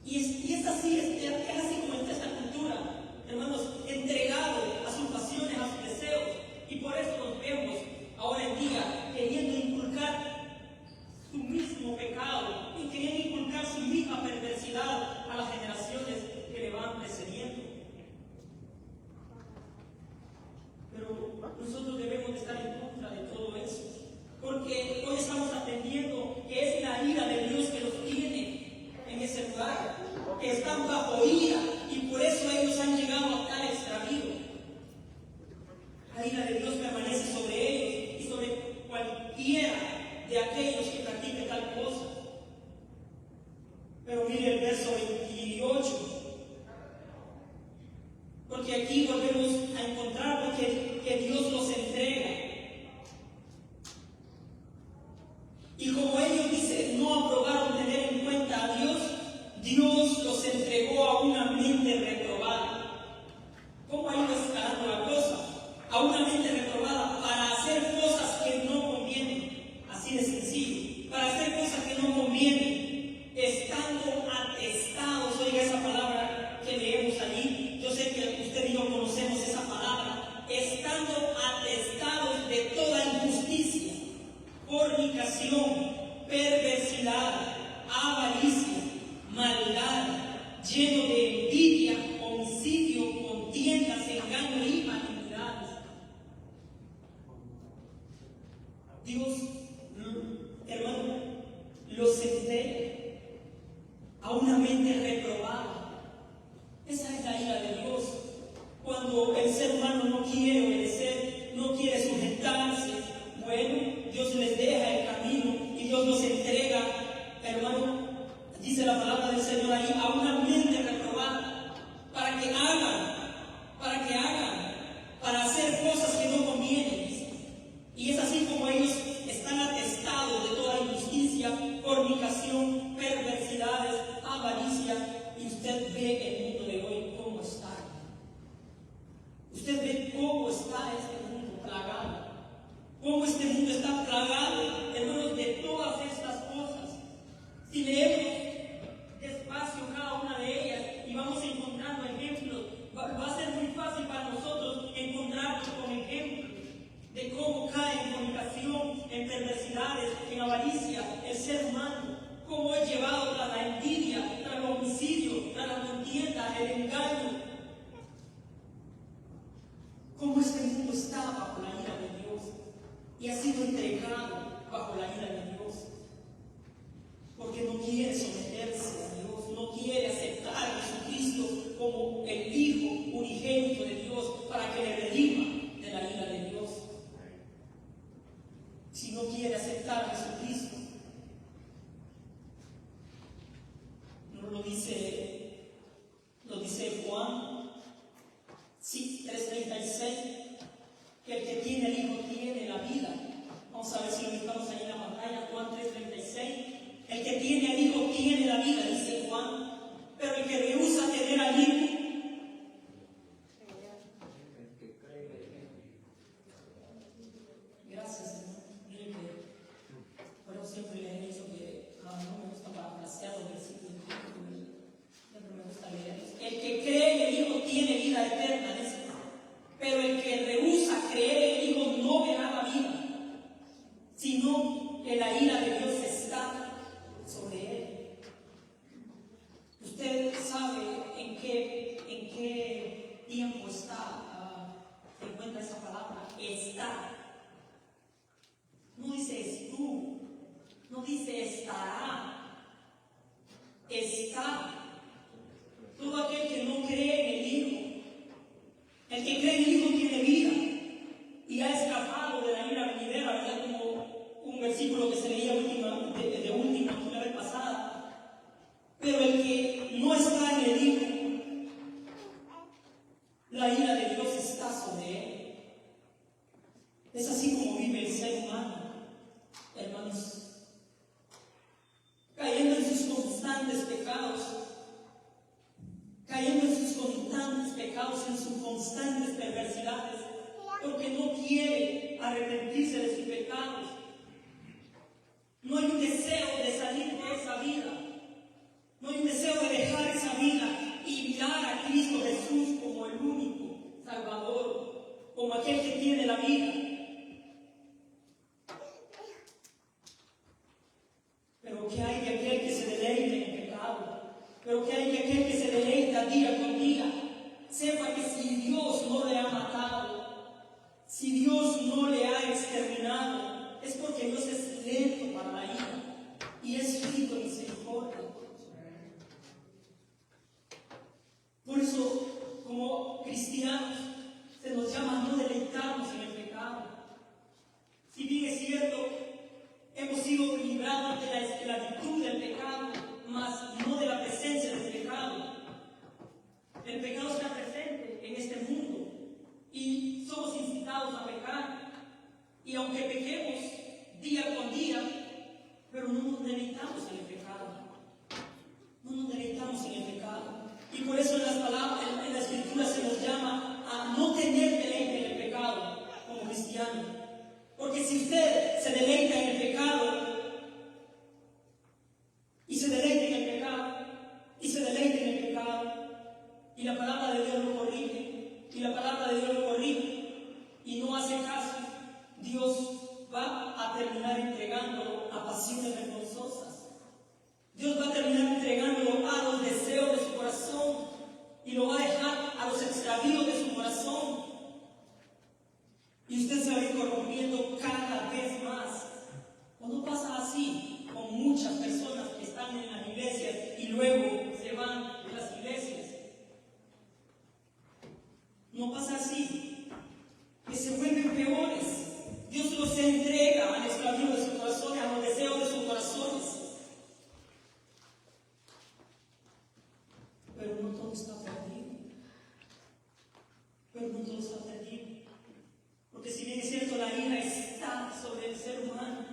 Y es así como está esta cultura, hermanos, entregado a sus pasiones, a sus deseos, y por eso nos vemos ahora en día queriendo inculcar su mismo pecado y queriendo inculcar su misma perversidad a las generaciones que le van precediendo. Pero nosotros debemos de estar en contra de todo eso, porque hoy estamos atendiendo que es la ira de Dios que los tiene en ese lugar, que están bajo ira, y por eso ellos han llegado a tal extravío. La ira de Dios permanece sobre ellos y sobre cualquiera de aquellos que practiquen tal cosa. Pero mire el verso 28, porque aquí volvemos a encontrar que Dios los entrega. Y como ellos dicen, no aprobaron tener en cuenta a Dios, Dios los entregó a una mente reprobada. ¿Cómo ha ido escalando la cosa? A una mente reprobada para hacer cosas que no convienen. Así de sencillo. lleno de envidia, homicidio, contiendas, engaño y malignidades. Dios, hermano, los entrega a una mente reprobada. Esa es la ira de Dios. Cuando el ser humano no quiere obedecer, no quiere sujetarse, bueno, Dios les deja el camino y Dios los entrega, hermano, dice la palabra del Señor ahí, a una mente reprobada, para que hagan, para hacer cosas que no convienen. Y es así como ellos están atestados de toda injusticia, fornicación, perversidades, avaricia, y usted ve el mundo de hoy cómo está. Usted ve cómo está este mundo plagado, cómo este mundo está plagado, hermanos, de todas estas cosas. Si leemos despacio cada una de ellas y vamos encontrando ejemplos, va a ser muy fácil para nosotros encontrarnos con ejemplos de cómo cae en fornicación, en perversidades, en avaricia el ser humano, cómo es llevado tras la envidia, tras el homicidio, tras la contienda, el engaño. Cómo este mundo está bajo la ira de Dios y ha sido entregado bajo la ira de Dios, porque no quiere someterse a Dios, no quiere aceptar a Jesucristo como el Hijo unigénito de Dios para que le redima de la ira de Dios. Si no quiere aceptar a Jesucristo, no lo dice Juan, sí, 3:36, que el que tiene el Hijo tiene la vida. Vamos a ver si lo buscamos ahí en la pantalla, Juan 3:36. El que tiene al Hijo tiene la vida, dice Juan, pero el que rehúsa tener al Hijo, gracias, Señor. Miren que, bueno, siempre le he dicho que no me gusta parafrasear los versículos bíblicos, siempre me gusta leerlos. El que cree en el Hijo tiene vida eterna, dice, pero el que rehúsa creer en el Hijo no verá la vida, sino que la ira de Dios está sobre él. Usted sabe en qué tiempo se encuentra esa palabra, está. No dice estuvo, no dice estará, está. Todo aquel que no cree en el Hijo, el que cree en el Hijo tiene vida y ha escapado de la ira venidera, ¿verdad? Como un versículo que se leía de última la vez pasada. Pero el que no está en el Hijo, la ira de Dios está sobre él. Es así como vive el ser humano, hermanos, cayendo en sus constantes pecados, en sus constantes perversidades, porque no quiere arrepentirse de sus pecados. No hay un deseo de salir de esa vida, no hay un deseo de dejar esa vida y mirar a Cristo Jesús como el único Salvador, como aquel que tiene la vida. Pero ¿qué hay de aquel que se deleita en el pecado? Pero ¿qué hay de aquel que se deleita día con día? Sepa que si Dios no le ha matado, si Dios no le ha exterminado, es porque Dios es lento para la ira y es rico en misericordia. Por eso, como cristianos, se nos llama a no deleitarnos en el pecado. Si bien es cierto, hemos sido librados de la esclavitud del pecado, mas no de la presencia del pecado. El pecado está presente en este mundo y somos incitados a pecar. Y aunque pequemos día con día, pero no nos deleitamos en el pecado. No nos deleitamos en el pecado. Y por eso en las palabras, en la Escritura se nos llama a no tener deleite en el pecado como cristiano. Porque si usted se deleita en el pecado, y la palabra de Dios lo corrige, y no hace caso, Dios va a terminar entregándolo a pasiones vergonzosas. Dios va a terminar entregándolo a los deseos deseos de su corazón y lo va a dejar a los extravíos de su corazón. Y usted se va a ir corrompiendo cada vez más. Cuando pasa así con muchas personas que están en las iglesias y luego se van de las iglesias. No pasa así, que se vuelven peores. Dios los entrega al extravío de su corazón, a los deseos de sus corazones. Pero no todo está perdido. Pero no todo está perdido. Porque si bien es cierto, la ira está sobre el ser humano,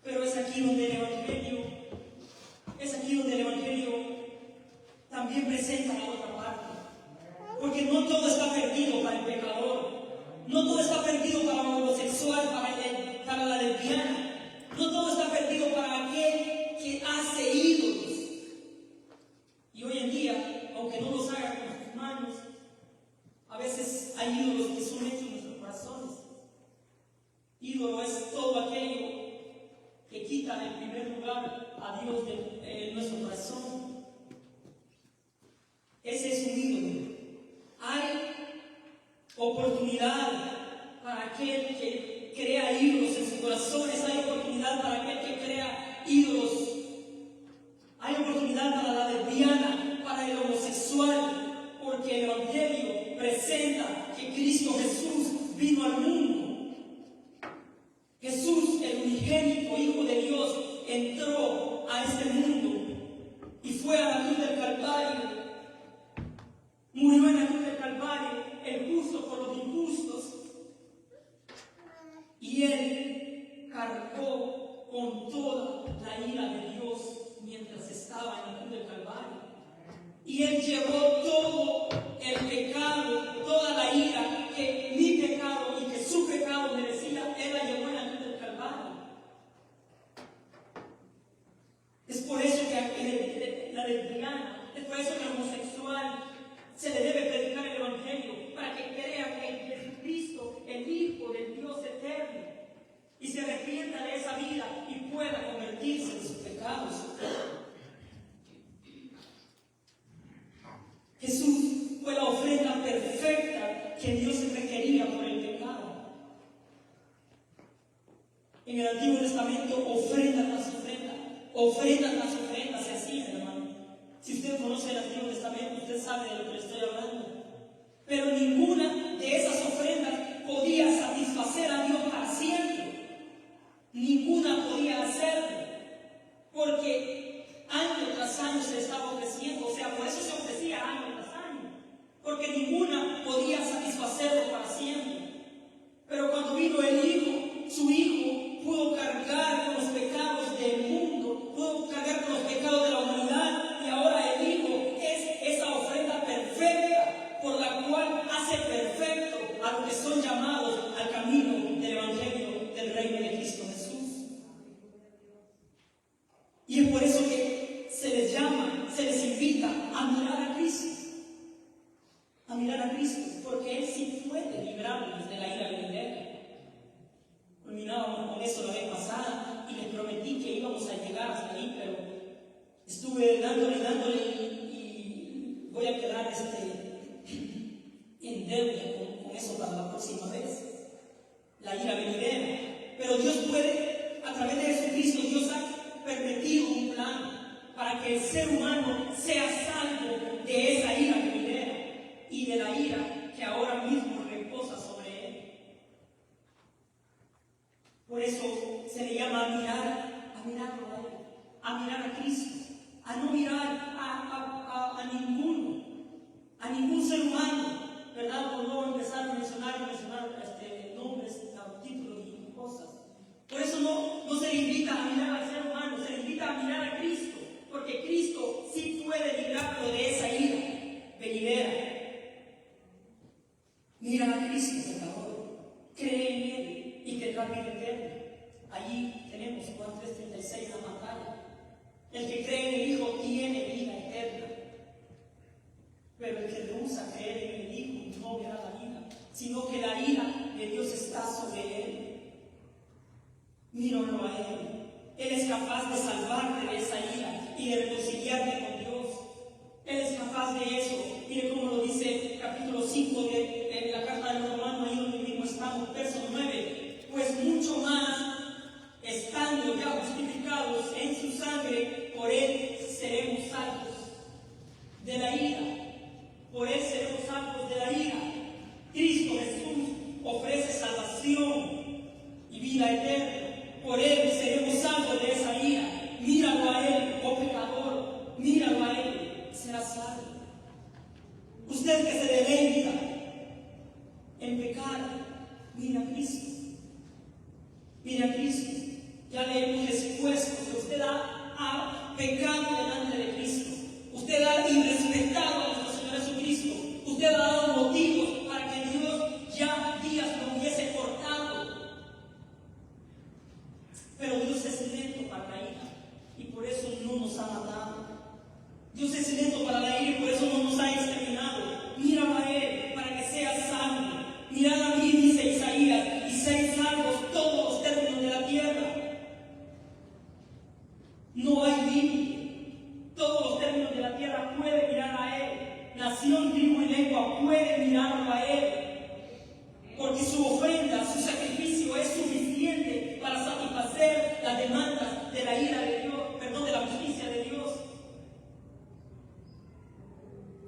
pero es aquí donde el Evangelio también presenta la otra parte. Porque no todo está perdido para el pecador, no todo está perdido para el homosexual, para la lesbiana, no todo está perdido para aquel que hace ídolos. Y hoy en día, aunque no los haga con sus manos, a veces hay ídolos que son hechos en nuestros corazones. Ídolo es todo aquello que quita del primer lugar a Dios de nuestro corazón. Ese es un ídolo. Hay oportunidad para aquel que crea ídolos en sus corazones. Hay oportunidad para aquel que crea ídolos. Hay oportunidad para la lesbiana, para el homosexual, porque el Evangelio presenta que Cristo Jesús vino al mundo. Jesús, el unigénito Hijo de Dios, entró a este mundo y fue a la cruz del Calvario. Murió en la cruz del Calvario, el justo por los injustos. Y Él cargó con toda la ira de Dios mientras estaba en la cruz del Calvario. Y Él llevó todo el pecado, toda la ira que mi pecado y que su pecado merecía. Él la llevó en la cruz del Calvario. Es por eso que la lesbiana, es por eso que el homosexual se le debe predicar el Evangelio, para que crea en Jesucristo, el Hijo del Dios eterno, y se arrepienta de esa vida y pueda convertirse en sus pecados. Jesús fue la ofrenda perfecta que Dios requería por el pecado. En el Antiguo Testamento, ofrenda tras ofrenda se hacían, hermano. Si usted conoce el Antiguo Testamento, usted sabe de lo que le estoy hablando. Pero ninguna de esas ofrendas podía satisfacer a Dios para siempre. Ninguna podía hacerlo. Porque año tras año se estaba ofreciendo. O sea, por eso se ofrecía año tras año. Porque ninguna podía satisfacerlo para siempre. Pero cuando vino el Hijo, su Hijo pudo cargar con los pecados del mundo, pudo cargar con los pecados de la humanidad. Y ahora el Hijo es esa ofrenda perfecta por la cual hace perfecto a los que son llamados al camino del Evangelio del Reino de Cristo Jesús. Y es por eso que se les llama, se les invita a mirar a Cristo. A mirar a Cristo, porque Él sí puede librarnos de la ira venidera. Culminábamos con eso la vez pasada y les prometí que íbamos a llegar hasta ahí, pero estuve dándole y voy a quedar en deuda con eso para la próxima vez. La ira venidera. Pero Dios puede, a través de Jesucristo, Dios ha permitido un plan para que el ser humano sea salvo de esa ira venidera y de la ira que ahora mismo reposa sobre él. Por eso se le llama a mirarlo a él, a mirar a Cristo, a no mirar a ningún ser humano, ¿verdad? Por no empezar a mencionar nombres, títulos y cosas. Por eso no se le invita a mirar al ser humano, se le invita a mirar a Cristo, porque Cristo sí puede librarlo de esa ira venidera. Mira a Cristo, pecador, cree en Él y tendrá vida eterna. Allí tenemos Juan 3:36 la batalla. El que cree en el Hijo tiene vida eterna. Pero el que rehúsa creer en el Hijo no verá la vida, sino que la ira de Dios está sobre él. Míralo a Él. Él es capaz de salvarte de esa ira y de reconciliarte con Dios. Él es capaz de eso. Mire cómo lo dice capítulo 5 de la carta de los Romanos, ahí donde mismo estamos, verso 9. Pues mucho más, estando ya justificados en su sangre, por Él seremos salvos de la ira. Por Él seremos salvos de la ira. Cristo Jesús ofrece salvación y vida eterna. Por Él seremos salvos de esa ira. Míralo a Él, oh pecador, míralo a Él, será salvo. Usted que se deleita en pecado, mira a Cristo. Mira a Cristo. Ya le hemos expuesto que usted ha pecado delante de Cristo. Usted ha irrespetado a nuestro Señor Jesucristo. Usted ha dado motivos para que Dios ya días lo hubiese cortado. Pero Dios es lento para la ira y por eso no nos ha matado. Dios es lento para la ira y por eso no nos ha exterminado. Míralo a Él para que seas salvo. Mirad a mí, dice Isaías, y seáis salvos todos los términos de la tierra. No hay límite. Todos los términos de la tierra pueden mirar a Él. Nación, tribu y lengua puede mirarlo a Él. Porque su ofrenda, su sacrificio es suficiente para satisfacer las demandas de la ira de Dios, perdón, de la justicia de Dios.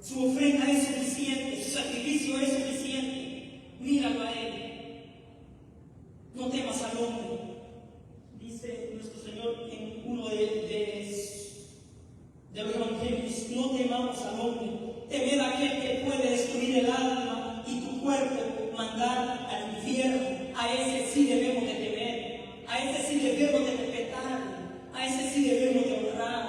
Su ofrenda es suficiente, su sacrificio es suficiente. Míralo a Él. No temas al hombre, dice nuestro Señor en uno de los evangelios. No temamos al hombre. Temed a aquel que puede destruir el alma y tu cuerpo mandar al infierno. A ese sí debemos de temer. A ese sí debemos de respetar. A ese sí debemos de honrar.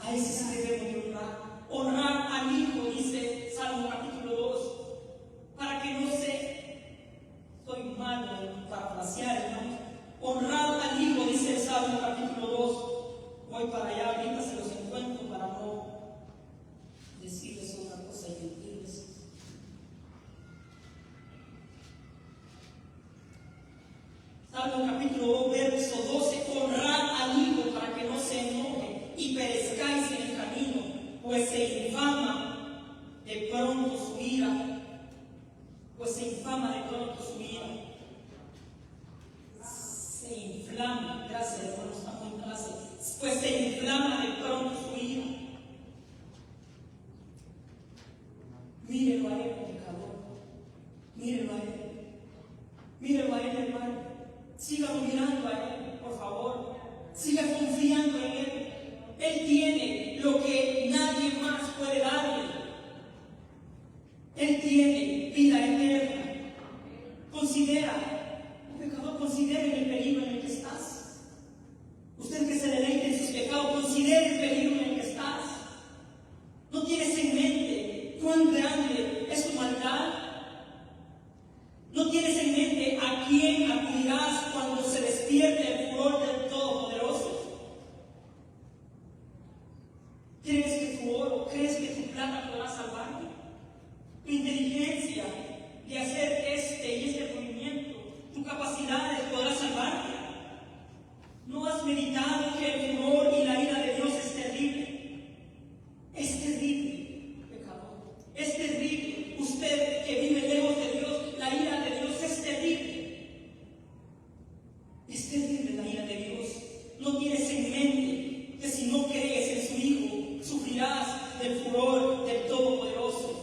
A ese sí debemos de honrar. Honrar al Hijo, dice Salmo capítulo 2, para que no soy malo en parafrasear, hermanos. Honrar al Hijo, dice el Salmo capítulo 2. Voy para allá, ahorita se los encuentro para no decirles otra cosa y mentirles. Salmo capítulo 2, verso 12. Honrad al Hijo para que no se enoje y perezcáis en el camino, pues se infama de pronto su ira. Pues se infama de pronto su ira. Se inflama, gracias hermano, estamos en clase. Pues se inflama de pronto su ira. Mírelo a Él, pecador. Mírelo a Él. Mírelo a Él, hermano. Siga mirando a Él, por favor. Siga confiando en Él. Él tiene lo que nadie más puede darle. Él tiene vida eterna. Considera, pecador, considere el peligro en el que estás. Usted que se deleite en sus pecados, considere el peligro en el que estás. ¿No tienes en mente cuán grande es tu maldad? ¿No tienes en mente a quién acudirás cuando se despierte el furor del Todopoderoso? ¿Crees que tu oro, crees que tu plata podrá salvarte? Tu inteligencia de hacer este y este movimiento, tu capacidad de poder salvarte. ¿No has meditado que el furor y la ira de Dios es terrible? Es terrible, pecador. Es terrible. Usted que vive lejos de Dios, la ira de Dios es terrible. Es terrible la ira de Dios. No tienes en mente que si no crees en su Hijo, sufrirás del furor del Todopoderoso.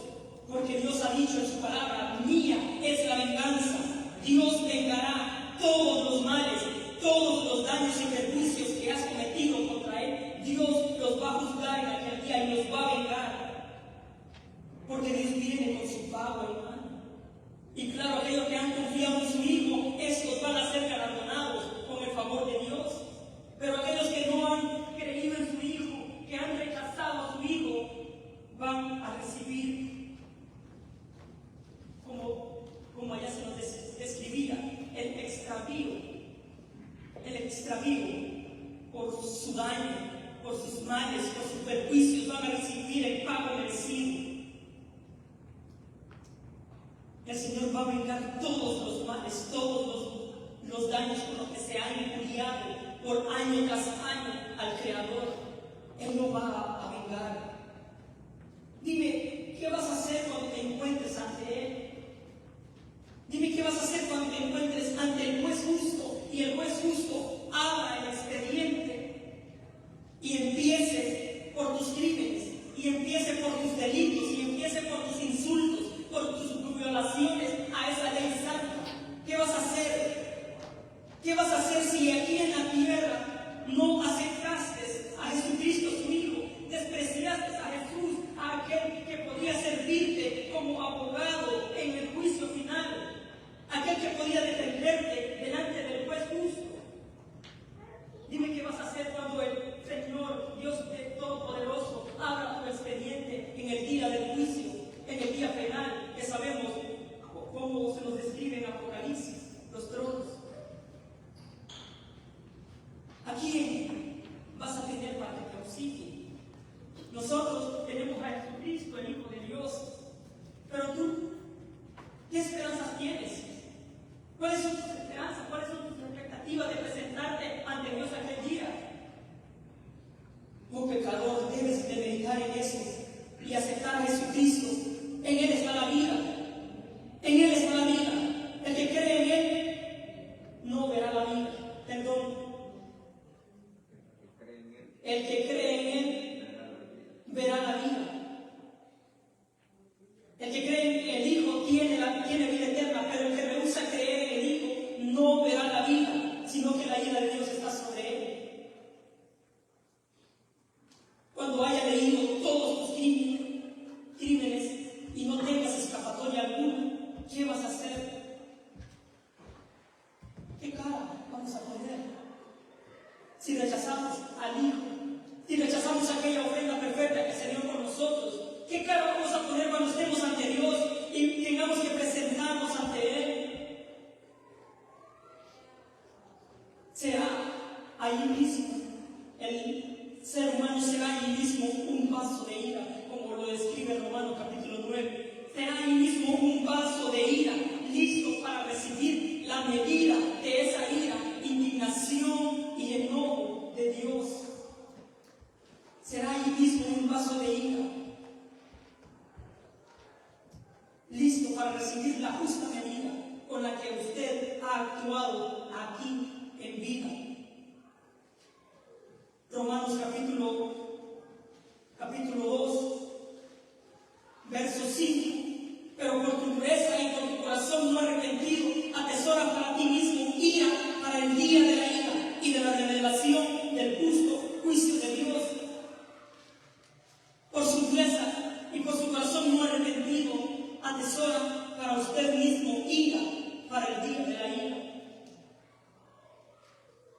Porque Dios ha dicho en su palabra, mía es la venganza. Dios vengará todos los males, todos los daños y perjuicios que has cometido contra Él. Dios los va a juzgar en aquel día y los va a vengar. Porque Dios viene con su pago, hermano. Y claro, aquellos que han confiado en su Hijo, estos van a ser galardonados con el favor de Dios. Pero aquellos que no han creído en su Hijo, que han rechazado a su Hijo, van a recibir como allá se nos describía, el extravío por su daño, por sus males, por sus perjuicios, van a recibir el pago merecido. El Señor va a vengar todos los males, todos los daños con los que se han injuriado por año tras año al Creador. Él no va a vengar. Dime, ¿qué vas a hacer cuando te encuentres ante Él? Dime, ¿qué vas a hacer cuando te encuentres ante el juez justo y el juez justo abra el expediente y empiece por tus crímenes, y empiece por tus delitos, y empiece por tus insultos, por tus violaciones a esa ley santa? ¿Qué vas a hacer? ¿Qué vas a hacer si aquí en la tierra no aceptaste a Jesucristo, su Hijo? Despreciaste a Jesús, a aquel que podía servirte como abogado en el juicio final, aquel que podía defenderte delante del juez justo. Dime, ¿qué vas a hacer cuando el Señor, Dios Todopoderoso, abra tu expediente en el día del juicio, en el día penal, que sabemos cómo se nos describe en Apocalipsis, los tronos? ¿A quién vas a tener para que te auxilie? Nosotros tenemos a Jesucristo, el Hijo de Dios. Pero tú, ¿qué esperanzas tienes? ¿Cuáles son tus esperanzas? ¿Cuáles son tus expectativas de presentarte ante Dios aquel día? Oh pecador, debes de meditar en eso y aceptar a Jesucristo. En Él está la vida. En Él está la vida. El que cree en Él no verá la vida. Perdón. El que cree en Él verá la vida. El que cree en el Hijo tiene vida eterna, pero el que rehúsa creer en el Hijo no verá la vida, sino que la ira de Dios está sobre él. Cuando haya leído todos tus crímenes y no tengas escapatoria alguna, ¿qué vas a hacer? ¿Qué cara vamos a poner? Si rechazamos al Hijo, si rechazamos aquella ofrenda perfecta que se dio por nosotros, ¿qué cara vamos a poner cuando estemos ante Dios y tengamos que presentarnos ante Él? Será ahí mismo, el ser humano será ahí mismo un vaso de ira, como lo describe Romanos capítulo 9. Será ahí mismo un vaso de ira, listo para recibir la medida de esa ira, indignación y enojo de Dios. Será ahí mismo un vaso de ira, listo para recibir la justa medida con la que usted ha actuado aquí en vida. Romanos capítulo 2, verso 5. Pero por tu dureza y por tu corazón no arrepentido, atesora para ti mismo ira para el día de la ira y de la revelación del justo juicio de Dios. Por su dureza y por su corazón no arrepentido, atesora para usted mismo ira para el día de la ira.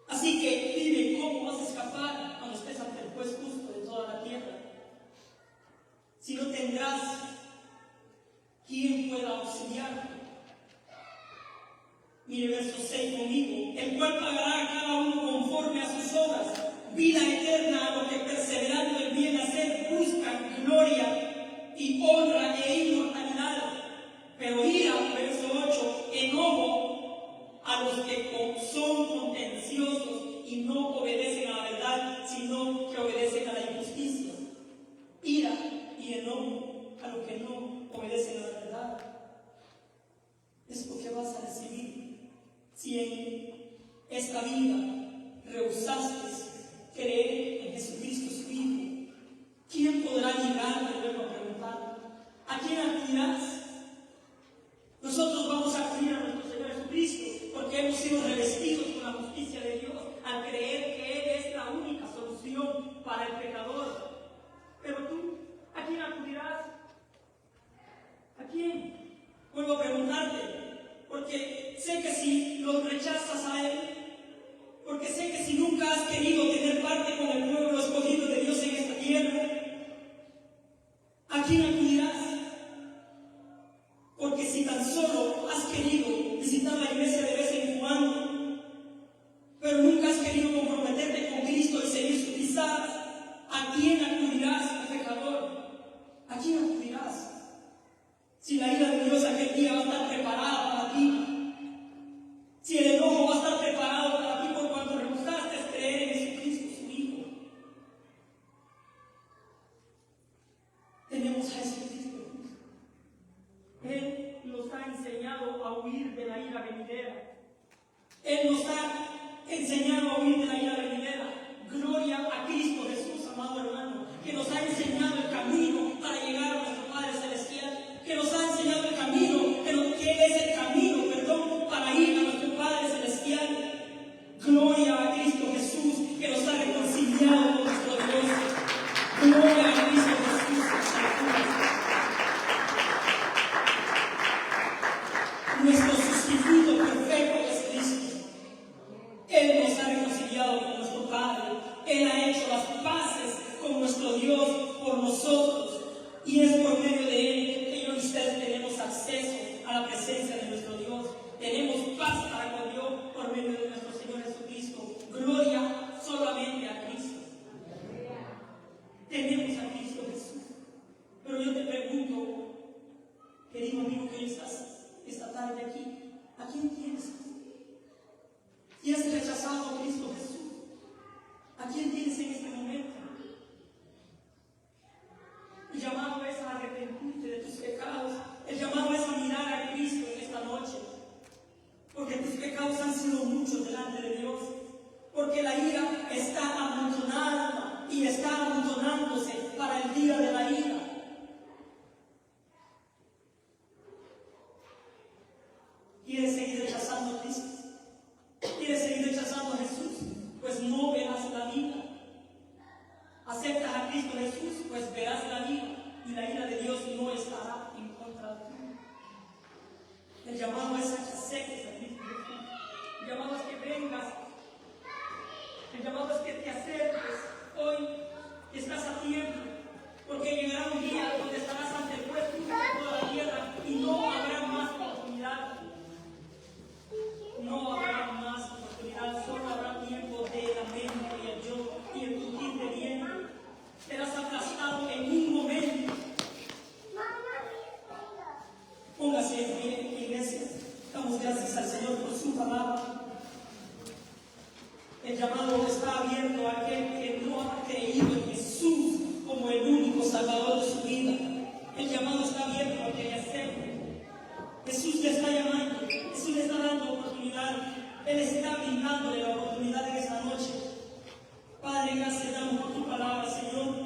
Así que dime, ¿cómo vas a escapar cuando estés ante el juez justo de toda la tierra? Si no tendrás quien pueda auxiliarte. Mire verso 6 conmigo. El cual pagará a cada uno conforme a sus obras, vida eterna a los que perseverando en bien hacer buscan gloria y honra e inmortalidad. Pero ira, verso 8, enojo a los que son contenciosos y no obedecen a la verdad, sino que obedecen a la injusticia. Ira y enojo a los que no obedecen a la verdad. Es lo que vas a recibir si en esta vida rehusaste creer en Jesucristo su Hijo. ¿Quién podrá llegar? Te vuelvo a preguntar. ¿A quién acudirás? Nosotros vamos a acudir a nuestro Señor Jesucristo porque hemos sido revestidos con la justicia de Dios al creer que Él es la única solución para el pecador. Pero tú, ¿a quién acudirás? ¿A quién? Vuelvo a preguntarte, porque sé que si lo rechazas a Él, porque sé que si nunca has querido tener parte con el pueblo escogido de Dios en esta tierra, ¿a quién acudirás? Porque si tan solo has querido visitar la iglesia de vez en cuando, pero nunca has querido comprometerte con Cristo y seguir sus pisadas, ¿a quién acudirás, pecador? ¿A quién acudirás? Si la ira de Dios aquel día va a estar preparada para ti, si el enojo va a estar preparado Él nos ha reconciliado con nuestro Padre. Él ha hecho las paces con nuestro Dios por nosotros. Y es por medio de Él que yo y usted tenemos acceso a la presencia de nuestro Dios. Tenemos paz para con Dios por medio de nuestro Señor Jesucristo. Gloria solamente a Cristo. Tenemos a Cristo Jesús. Pero yo te pregunto, querido amigo que estás esta tarde aquí, ¿a quién tienes? ¿Y has rechazado a Cristo Jesús? ¿A quién tienes en este momento? El llamado es a arrepentirte de tus pecados. El llamado es a mirar a Cristo en esta noche. Porque tus pecados han sido muchos delante de Dios. Porque la ira está amontonada y está amontonándose para el día de la ira. ¿Quieres seguir rechazando a Cristo? ¿Quieres seguir rechazando a Jesús? Pues no verás la vida. Aceptas a Cristo Jesús, pues verás la vida. Y la ira de Dios no estará en contra de ti. El llamado es a que aceptes a Cristo Jesús. El llamado es que vengas. El llamado es que te acerques. Hoy estás a tiempo. Porque llegará un día donde estarás ante el juez de toda la tierra y no habrá más oportunidad. No habrá más oportunidad, solo habrá tiempo de lamento y el lloro y el crujir de dientes. Serás aplastado en un momento. Póngase en pie, iglesia. Damos gracias al Señor por su palabra. El llamado está abierto a aquel que no ha creído en Jesús como el único Salvador de su vida. El llamado está abierto a que le acepte. Jesús le está llamando. Jesús le está dando oportunidad. Él está brindándole la oportunidad en esta noche. Padre, gracias damos por tu palabra, Señor.